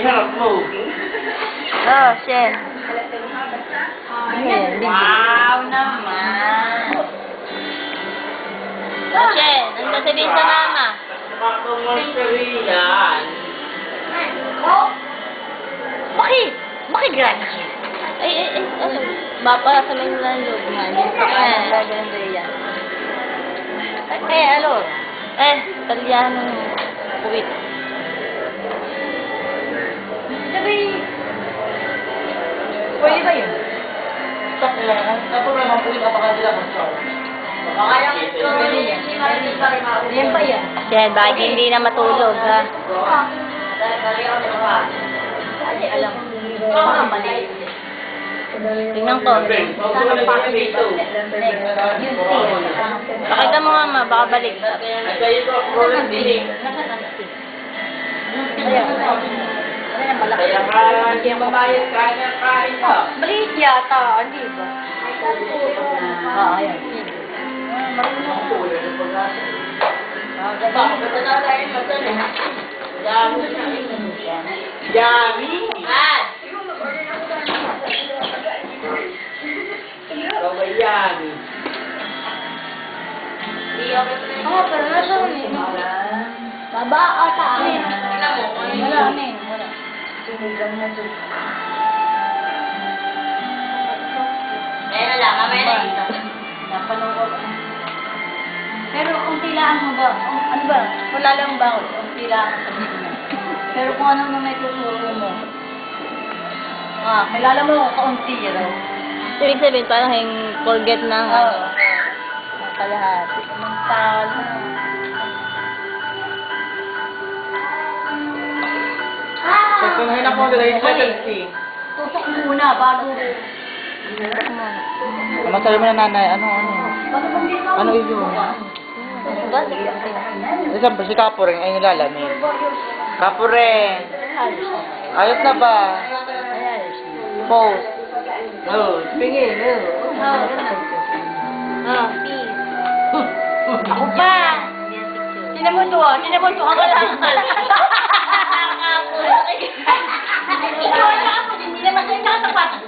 harap mo. Oh, Shen. Wow naman. Oh, Shen. Ang sasabihin sa mama? Bakong masariyan. Bakit? Bakit grungy? Ay, ano? Baka sa may lalo. Gaganda yan. Ano? Talyano. Kuwait. Sabi, pwede ba yun? Ako naman po yung kapakadila ko sa Kaya ko yan ba yan? Yan, bakit hindi na matulog, ha? Alam mo. Baka mali. Tingnan ko. Pakita mo nga, ma. Baka balik. Kaya ito ako rin din eh. Kaya ka, hindi ang mabayad kain ka. Maliit yata, hindi ba? Ayan. Yummy! Kawayan. Oo, pero nasa ulit. Baba ata. Wala, amin. Wala. Meron na lang, mamaya na dito. Pero kung kailangan mo ba, ano ba, wala lang ba ako, kung kailangan mo pero kung ano na may tuturo mo, kailangan mo kaunti raw. Ibig sabihin, parang yung forget ng kalahati. Talo. Pagkunahin ako sa dahil sa Tusok muna bago. Ano sabi mo na nanay? Ano? Ano ito? Ba? Isang si Kapureng ay nilalamig. Kapureng! Ayos na ba? Pose. Oh, tingin. Peace. Ako pa. Sinamuto ka lang. Ikaw na ako, hindi naman sa tapat.